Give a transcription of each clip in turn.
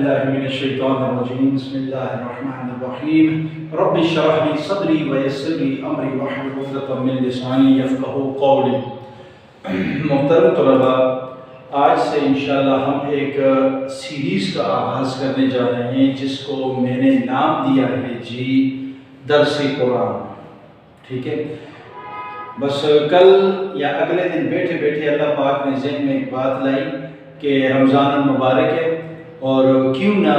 بالله من الشيطان الرجيم بسم الله الرحمن الرحيم رب اشرح لي صدري ويسر لي امري واحلل عقدة من لساني يفقهوا قولي. محترم طلباء، آج سے انشاءاللہ ہم ایک سیریز کا آغاز کرنے جا رہے ہیں جس کو میں نے نام دیا ہے جی درس قرآن. ٹھیک ہے، بس کل یا اگلے دن بیٹھے بیٹھے اللہ پاک نے ذہن میں ایک بات لائی کہ رمضان المبارک ہے اور کیوں نہ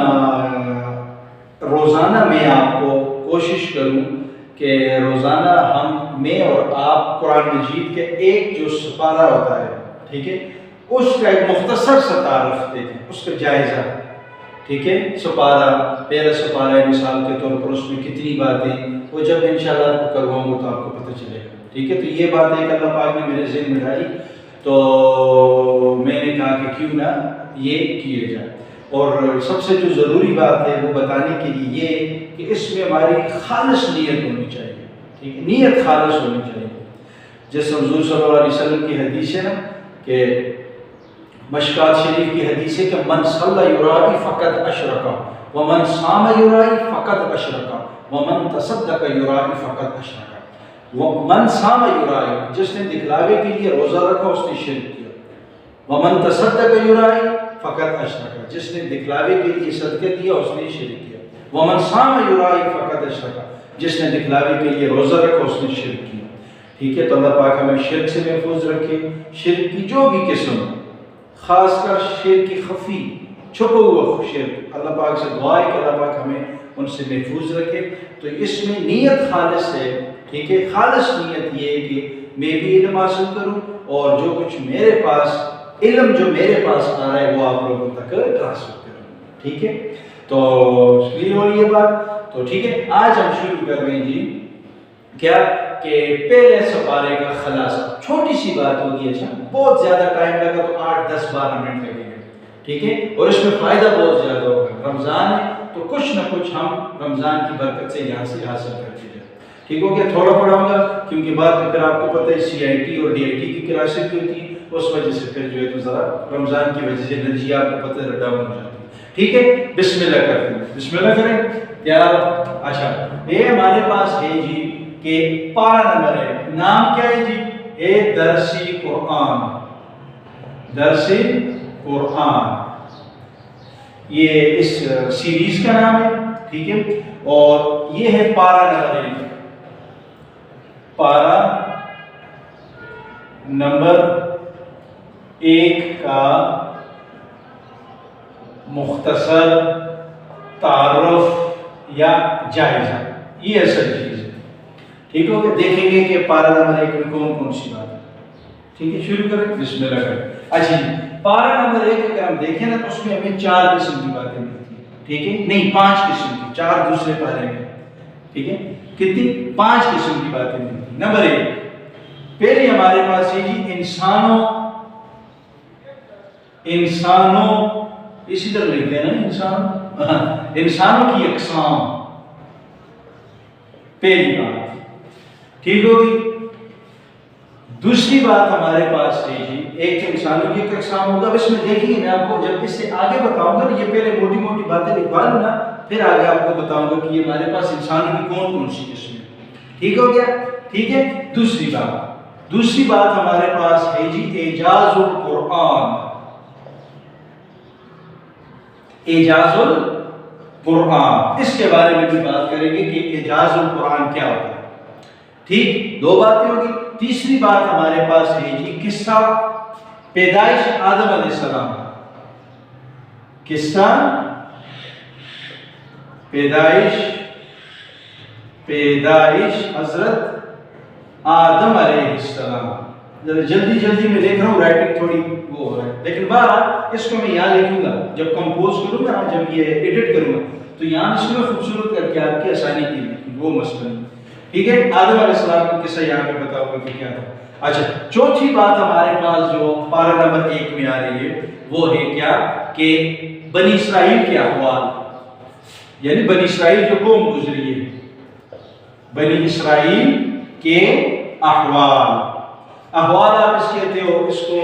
روزانہ میں آپ کو کوشش کروں کہ روزانہ میں اور آپ قرآن مجید کے ایک جو سپارہ ہوتا ہے، ٹھیک ہے، اس کا ایک مختصر سا تعارف دیکھیں، اس کا جائزہ. ٹھیک ہے، سپارہ، پہلا سپارہ ہے مثال کے طور پر، اس میں کتنی باتیں، وہ جب انشاءاللہ آپ کو کرواؤں گا تو آپ کو پتہ چلے گا. ٹھیک ہے، تو یہ بات ہے کہ اللہ پاک نے میرے ذہن میں ڈالی تو میں نے کہا کہ کیوں نہ یہ کیے جائے. اور سب سے جو ضروری بات ہے وہ بتانے کے لیے یہ کہ اس میں ہماری خالص نیت ہونی چاہیے. ٹھیک ہے، نیت خالص ہونی چاہیے. جیسے حضور صلی اللہ علیہ وسلم کی حدیث ہے نا کہ مشکات شریف کی حدیث ہے کہ من صلی یرائی فقد اشرکا ومن صام یرائی فقد اشرکا ومن تصدق یرائی فقد اشرکا. من صام یرائی، جس نے دکھلاوے کے لیے روزہ رکھا اس نے شرک کیا. ومن تصدق یرائی فقد اشرکا، جس نے دکھلاوے کے لیے صدقہ دیا اس نے شرک کیا. ومن صام یرائی فقد اشرکا، جس نے دکھلاوے کے لیے روزہ رکھا اس نے شرک کیا. ٹھیک ہے، تو اللہ پاک ہمیں شرک سے محفوظ رکھے. شرک کی جو بھی قسم، خاص کر شرک کی خفی چھپا ہوا شرک، اللہ پاک سے دعا ہے کہ اللہ پاک ہمیں ان سے محفوظ رکھے. تو اس میں نیت خالص ہے. ٹھیک ہے، خالص نیت یہ ہے کہ میں بھی علم حاصل کروں اور جو کچھ میرے پاس علم جو میرے پاس آ رہا ہے وہ آپ لوگوں تک ٹرانسفر کروں. ٹھیک ہے، تو کلیئر ہو رہی ہے بات. تو ٹھیک ہے، آج ہم شروع کر رہے ہیں جی کیا کہ پہلے سپارے کا خلاصہ. چھوٹی سی بات ہوگی، اچھا بہت زیادہ ٹائم لگا تو 8-10-12 منٹ لگیں گے. ٹھیک ہے، اور اس میں فائدہ بہت زیادہ ہوگا. رمضان ہے تو کچھ نہ کچھ ہم رمضان کی برکت سے یہاں سے حاصل کرتے جائیں. ٹھیک ہو گیا، تھوڑا پڑھاؤں گا کیونکہ بعد میں پھر آپ کو پتہ ہے CIT اور DIT کی کلاسیں بھی ہوتی ہیں، اس وجہ سے پھر جو ہے تو ذرا رمضان کی وجہ سے انرجی آپ کو پتہ ہے ڈاؤن ہو جاتی ہے. ٹھیک ہے، بسم اللہ کرتے ہیں. بسم اللہ کریں تیار. اچھا، یہ ہمارے پاس ہے جی کہ پارہ نمبر ہے. نام کیا ہے جی؟ اے درسی قرآن. درسی قرآن یہ اس سیریز کا نام ہے. ٹھیک ہے، اور یہ ہے پارہ نمبر 1. پارہ نمبر 1 کا مختصر تعارف یا جائزہ، یہ اصل چیز ہے. ٹھیک ہو گیا، دیکھیں گے کہ پارہ نمبر 1 میں کون کون سی بات ہے. ٹھیک ہے، شروع کریں، بسم اللہ کریں. اچھا جی، پارہ نمبر 1 اگر ہم دیکھیں نا تو اس میں ہمیں 4 قسم کی باتیں ملتی ہیں. ٹھیک ہے، نہیں 5 قسم کی، 4 دوسرے پارے میں. ٹھیک ہے، کتنی؟ 5 قسم کی باتیں ملتی ہیں. نمبر 1 پہلے ہمارے پاس ہے جی انسانوں اسی طرح لکھتے ہیں نا انسانوں کی اقسام. پہلی بات ٹھیک ہوگی. دوسری بات ہمارے پاس ہے جی ایک انسانوں کی اقسام ہوگا. اس میں دیکھیے میں آپ کو جب اس سے آگے بتاؤں گا یہ پہلے موٹی موٹی باتیں لکھوا لوں نا، پھر آگے آپ کو بتاؤں گا کہ یہ ہمارے پاس انسانوں کی کون کون سی قسم ہے. ٹھیک ہو گیا. ٹھیک ہے، دوسری بات ہمارے پاس ہے جی اعجاز القرآن. اعجاز القرآن اس کے بارے میں بھی بات کریں گے کہ اعجاز القرآن کیا ہوتا ہے. ٹھیک، 2 باتیں ہوگی. تیسری بات ہمارے پاس ہے جی قصہ پیدائش آدم علیہ السلام. قصہ پیدائش حضرت آدم علیہ السلام. ذرا جلدی میں لکھ رہا ہوں، رائٹنگ تھوڑی وہ ہو رہا ہے، لیکن بہرحال اس کو میں یہاں لکھوں گا جب کمپوز کروں گا، جب یہ ایڈٹ کروں گا تو یہاں اس میں خوبصورت کر کے آپ کی آسانی کے لیے وہ مسئلہ نہیں. ٹھیک ہے، آدم علیہ السلام کو قصہ یہاں پہ بتاؤں گا کہ کیا تھا. اچھا، چوتھی بات ہمارے پاس جو پارہ نمبر 1 میں آ رہی ہے وہ ہے کیا کہ بنی اسرائیل کے احوال، یعنی بنی اسرائیل جو قوم گزری ہے، بنی اسرائیل کے احوال آپ اس کہتے ہو، اس کو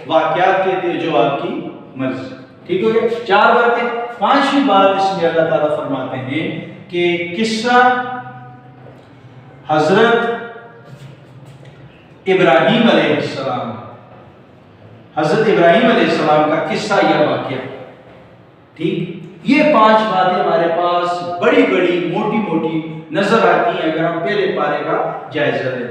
واقعات کہتے ہیں جو آپ کی مرضی. ٹھیک ہو گیا. 4 باتیں. پانچویں بات اس میں اللہ تعالیٰ فرماتے ہیں کہ قصہ حضرت ابراہیم علیہ السلام، حضرت ابراہیم علیہ السلام کا قصہ یا واقعہ، ٹھیک، یہ پانچ باتیں ہمارے پاس بڑی بڑی موٹی موٹی نظر آتی ہیں اگر ہم پہلے پارے کا جائزہ لیں،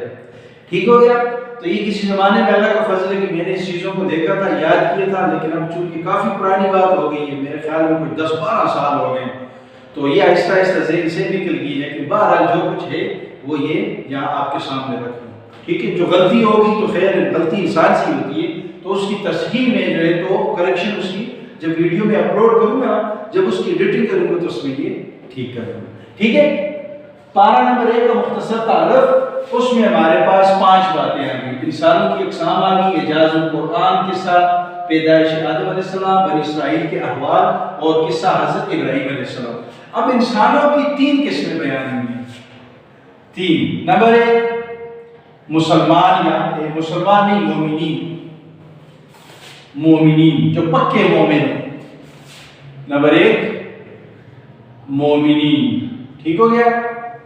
ٹھیک ہو گیا۔ تو یہ کسی زمانے میں اللہ کا فضل ہے کہ میں نے اس چیزوں کو دیکھا تھا، یاد کیا تھا، لیکن اب چونکہ کافی پرانی بات ہو گئی ہے، میرے خیال میں کوئی 10-12 سال ہو گئے، تو یہ آہستہ آہستہ ذہن سے نکل گئی ہے کہ بہرحال جو کچھ ہے وہ یہ یہاں آپ کے سامنے رکھوں، ٹھیک ہے۔ جو غلطی ہوگی تو خیر غلطی انسان سے ہوتی ہے، تو اس کی تصحیح میں جو ہے تو کریکشن اس کی جب ویڈیو میں اپلوڈ کروں گا، جب اس کی ایڈیٹنگ کروں گا تو اس میں یہ ٹھیک کروں گا، ٹھیک ہے۔ پارہ نمبر 1 کا مختصر تعارف، اس میں ہمارے پاس 5 باتیں آ گئی، انسانوں کی اقسام آ گئی، اعجاز القرآن قصہ، پیدائش آدم علیہ السلام، بنی اسرائیل کے احوال، اور قصہ حضرت ابراہیم علیہ السلام۔ اب انسانوں کی 3 قسمیں بیان ہوئی ہیں، 3۔ نمبر 1 مسلمان، یا مسلمان نہیں، مومنین جو پکے مومن ہیں۔ نمبر 1 مومنین، ٹھیک ہو گیا۔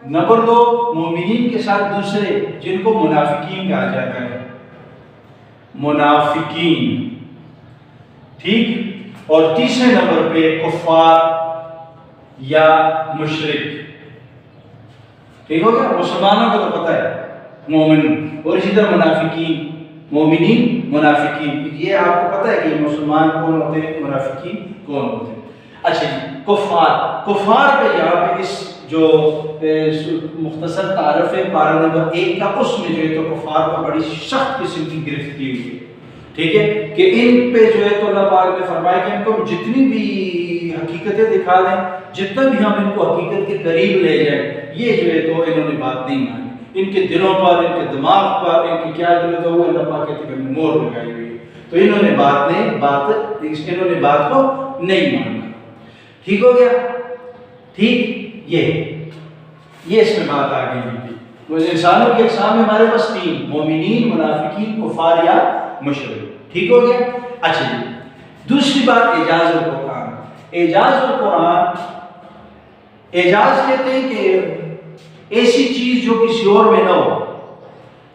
نمبر 2 مومنین کے ساتھ دوسرے جن کو منافقین کہا جاتا ہے، منافقین، ٹھیک۔ اور تیسرے نمبر پہ کفار یا مشرک، ٹھیک ہو گیا۔ مسلمانوں کو تو پتہ ہے مومن، اور اسی طرح منافقین، مومنین منافقین، یہ آپ کو پتہ ہے کہ مسلمان کون ہوتے ہیں، منافقین کون ہوتے ہیں۔ اچھا جی، کفار پہ یہاں پہ اس جو مختصر تعارف ہے پارہ نمبر 1 کا، اس میں جو ہے تو کفار پر بڑی سخت قسم کی گرفت کی ہوئی ہے، ٹھیک ہے، کہ ان پہ جو ہے تو اللہ پاک نے فرمایا کہ ان کو جتنی بھی حقیقتیں دکھا دیں، جتنا بھی ہم ان کو حقیقت کے قریب لے جائیں، یہ جو ہے تو انہوں نے بات نہیں مانی، ان کے دلوں پر، ان کے دماغ پر، ان کی کیا جو ہے تو وہ اللہ پاک کہتے ہیں مور لگائی ہوئی ہے، تو انہوں نے بات کو نہیں مانا، ٹھیک ہو گیا، ٹھیک۔ یہ اس میں بات آ گئی تھی۔ تو انسانوں کے اقسام میں ہمارے پاس 3، مومنین، منافقین، کفار یا مشرک، ٹھیک ہو گیا۔ اچھا جی، دوسری بات اعجاز القرآن۔ اعجاز القرآن، اعجاز کہتے ہیں کہ ایسی چیز جو کسی اور میں نہ ہو،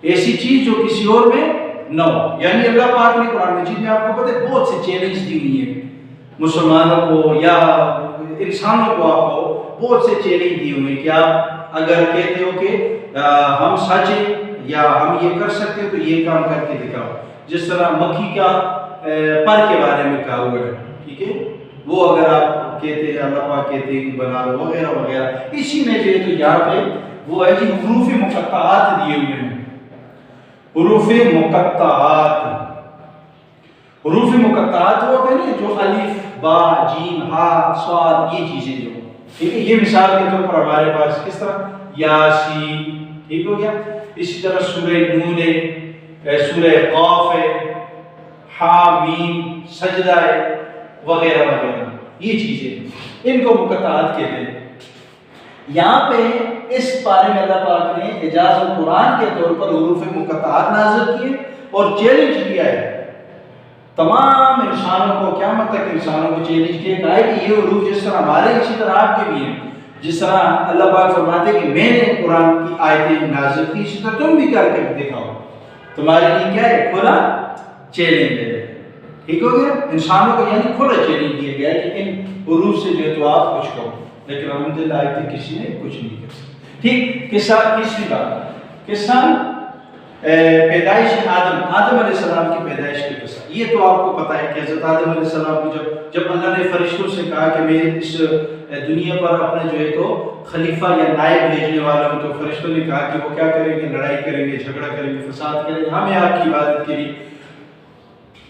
ایسی چیز جو کسی اور میں نہ ہو، یعنی اللہ پاک نے قرآن مجید میں آپ کو پتہ ہے بہت سے چیلنج دی ہوئی ہیں مسلمانوں کو یا انسانوں کو، آپ کو بہت سے چیلنج دی ہوئی ہیں کہ آپ اگر کہتے ہو کہ ہم سچ ہیں یا ہم یہ کر سکتے ہیں تو یہ کام کر کے دکھاؤ، جس طرح مکھی کا پر کے بارے میں کہا ہوا ہے، ٹھیک ہے، وہ اگر آپ کہتے ہیں اللہ پاک کہتے ہیں کہ بنا لو وغیرہ وغیرہ، اسی میں جو ہے تو یہاں پہ وہ ہے جی حروف مقطعات دیے ہوئے ہیں، حروف مقطعات۔ حروف مقطعات وہ ہوتے ہیں نا جو الف، با، جیم، ہا، صاد، یہ چیزیں جو، ٹھیک ہے، یہ مثال کے طور پر ہمارے پاس کس طرح یاسین، ٹھیک ہو گیا، اسی طرح سورہ نون ہے، سورہ قاف ہے، حامیم، سجدہ ہے، وغیرہ وغیرہ، یہ چیزیں ان کو مقطعات کہتے ہیں۔ یہاں پہ اس بارے میں اللہ پاک نے اعجاز القرآن کے طور پر حروف مقطعات نازل کیے اور چیلنج کیا ہے تمام انسانوں کو، قیامت تک انسانوں کو چیلنج کیا، کہا ہے کہ یہ حروف جس طرح ہمارے اسی طرح آپ کے بھی ہیں، جس طرح اللہ پاک فرماتے ہیں کہ میں نے قرآن کی آیتیں نازل کی، اسی طرح تم بھی کر کے دکھاؤ، تمہارے لیے کیا ہے، کھلا چیلنج ہے، ٹھیک ہو گیا۔ انسانوں کو یعنی کھلا چیلنج دیا گیا ہے کہ ان حروف سے جو ہے تو آپ کچھ کرو، لیکن الحمدللہ آیتیں کسی نے کچھ نہیں کر سکتا، ٹھیک۔ قصہ تیسری بات، قصہ پیدائش آدم علیہ السلام کی پیدائش کی قصہ۔ یہ تو آپ کو پتہ ہے کہ حضرت آدم علیہ السلام کو جب اللہ نے فرشتوں سے کہا کہ میں اس دنیا پر اپنے جو ہے تو خلیفہ یا نائب بھیجنے والا ہوں، تو فرشتوں نے کہا کہ وہ کیا کریں گے، لڑائی کریں گے، جھگڑا کریں گے، فساد کریں گے، ہمیں آپ کی عبادت کے لیے۔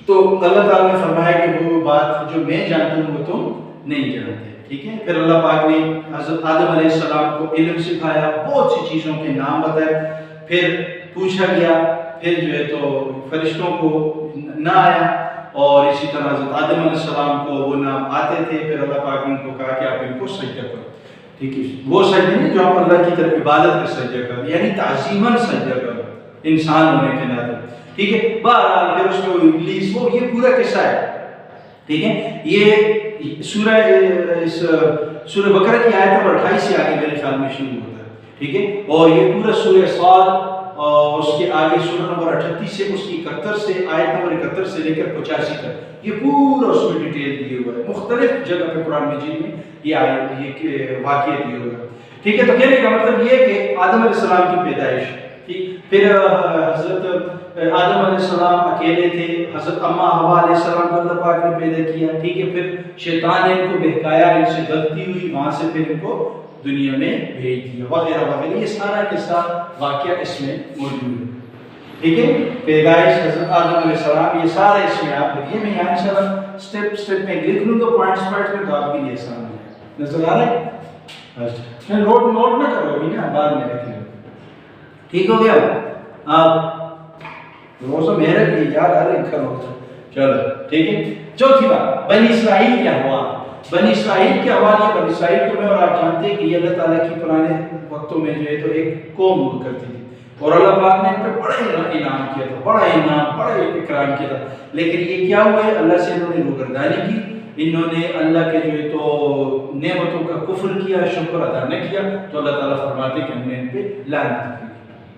تو اللہ تعالیٰ نے فرمایا کہ وہ بات جو میں جانتا ہوں وہ تم نہیں جانتے، ٹھیک ہے۔ پھر اللہ پاک نے حضرت آدم علیہ السلام کو علم سکھایا، بہت سی چیزوں کے نام بتائے، پھر پوچھا گیا، پھر جو ہے تو فرشتوں کو نہ آیا، اور اسی طرح حضرت آدم علیہ السلام کو وہ نام آتے تھے، پھر اللہ پاک نے ان کو کہا کہ آپ ان کو سجدہ کرو، ٹھیک ہے۔ وہ سجدہ نہیں جو ہم اللہ کی طرف عبادت میں سجدہ کرو، یعنی تعظیماً سجدہ کرو انسان ہونے کے ناطے، ٹھیک ہے۔ بہرحال پھر اس میں ابلیس، وہ یہ پورا قصہ ہے، ٹھیک ہے، یہ سورہ بقرہ کی آیت نمبر 28 سے آگے میرے خیال میں شروع ہوتا ہے، ٹھیک ہے، اور یہ پورا سورہ صاد اور اس کے آگے سورہ نمبر 38 سے اس کی 71 سے آیت نمبر 71 سے لے کر 85 تک یہ پورا اس میں ڈیٹیل دیے ہوئے ہے، مختلف جگہ پہ قرآن مجید میں یہ واقعہ دیے ہوئے ہیں، ٹھیک ہے۔ تو کہنے کا مطلب یہ کہ آدم علیہ السلام کی پیدائش، پھر حضرت آدم علیہ السلام اکیلے تھے، حضرت اماں حوا علیہ السلام کو اللہ پاک نے پیدا کیا، ٹھیک ہے، پھر شیطان نے ان کو بہکایا، ان سے غلطی ہوئی، وہاں سے پھر ان کو دنیا میں بھیج دیا وغیرہ وغیرہ، یہ سارا کے ساتھ واقعہ اس میں موجود ہے، ٹھیک ہے، پیدائش حضرت آدم علیہ السلام، یہ سارے اس میں آپ لکھیے، میں یہاں انشاءاللہ سٹیپ سٹیپ میں لکھ لوں گا پوائنٹس میں، تو آپ کے لیے آسان ہے، نظر آ رہا ہے؟ اچھا نوٹ نہ کرو ابھی نا، بعد میں لکھ لیں، ٹھیک ہو گیا؟ آپ روزہ محنت کی یاد آ رہی کرو، چلو ٹھیک ہے۔ چوتھی بات، بنی اسرائیل کے احوال، بنی اسرائیل کے حوالے، بنی اسرائیل کو میں اور آپ جانتے ہیں کہ یہ اللہ تعالیٰ کی پرانے وقتوں میں جو ہے تو ایک قوم ہوا کرتی تھی، اور اللہ پاک نے ان پہ بڑا انعام کیا تھا، بڑا انعام، بڑا اکرام کیا تھا، لیکن یہ کیا ہوا ہے، اللہ سے انہوں نے روگردانی کی، انہوں نے اللہ کے جو ہے تو نعمتوں کا کفر کیا، شکر ادا نہ کیا، تو اللہ تعالیٰ فرماتے کہ ہم نے ان پہ لعنت کی،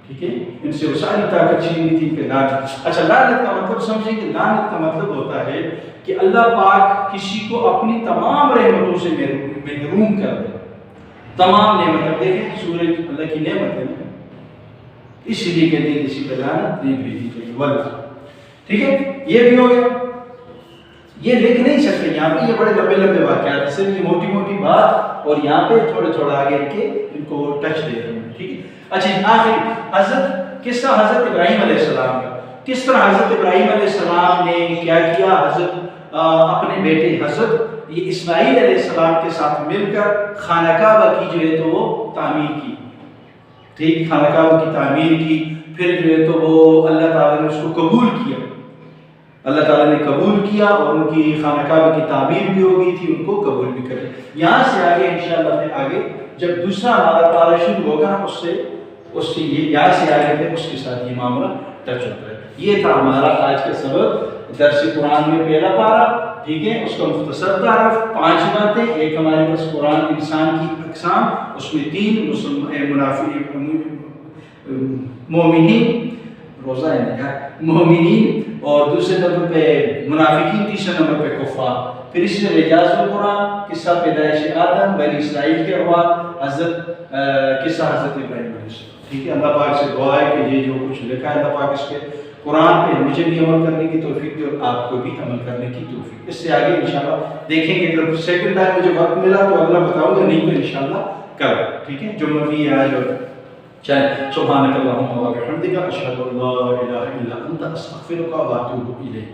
ٹھیک ہے، ان سے وہ ساری طاقت چھین لی تھی کہ لعنت۔ اچھا لعنت کا مطلب سمجھیں کہ لعنت کا مطلب ہوتا ہے کہ اللہ پاک کسی کو اپنی تمام رحمتوں سے محروم کر دے، تمام نعمتیں، دیکھیں سورج اللہ کی نعمت ہے، اس لیے کہتے ہیں کسی پہ لعنت نہیں بھیجی چاہیے، واللہ، ٹھیک ہے، یہ بھی ہو گیا۔ یہ لکھ نہیں سکتے یہاں پہ، یہ بڑے لمبے لمبے واقعات ہیں، صرف یہ موٹی موٹی بات اور یہاں پہ تھوڑے تھوڑا آگے کے ان کو ٹچ دے رہے ہیں، ٹھیک ہے۔ اچھا آخری حضرت قصہ حضرت ابراہیم علیہ السلام کا، کس طرح حضرت ابراہیم علیہ السلام نے کیا کیا، حضرت اپنے بیٹے حضرت یہ اسماعیل علیہ السلام کے ساتھ مل کر خانہ کعبہ کی جو ہے تو وہ تعمیر کی، ٹھیک، خانہ کعبہ کی تعمیر کی، پھر جو ہے تو وہ اللہ تعالیٰ نے اس کو قبول کیا، اللہ تعالیٰ نے قبول کیا، اور ان کی خانہ کعبہ کی تعمیر بھی ہو گئی تھی، ان کو قبول بھی کر لیا۔ یہاں سے آگے انشاءاللہ پھر آگے جب دوسرا ہمارا پارہ شروع ہوگا اس سے یہ یہاں سے آگے پھر اس کے ساتھ یہ معاملہ ٹچ ہوتا ہے۔ یہ تھا ہمارا آج کا سبق، درس قرآن میں پہلا پارہ، ٹھیک ہے، اس کا مختصر تعارف، 5 باتیں، ایک ہمارے پاس قرآن انسان کی اقسام، اس میں 3 منافق مومنین، روزہ ہے مومنین، اور دوسرے نمبر پہ منافقین، تیسرے نمبر پہ کفار، پھر اس میں اعجاز القرآن، قصہ پیدائش آدم، بنی اسرائیل کے احوال، قصہ حضرت ابراہیم علیہ السلام، ٹھیک ہے۔ اللہ پاک سے دعا ہے کہ یہ جو کچھ لکھا ہے اللہ پاک اس کے قرآن پہ مجھے بھی عمل کرنے کی توفیق دے اور آپ کو بھی عمل کرنے کی توفیق۔ اس سے آگے انشاءاللہ دیکھیں گے، اگر سیکنڈ ٹائم مجھے وقت ملا تو اگلا بتاؤں گا، نہیں تو انشاءاللہ کل، ٹھیک ہے، جو مرضی ہے آج اور چاہے۔ سبحانک اللہم و بحمدک، اشہد ان لا الہ الا انت، استغفرک و اتوب الیک۔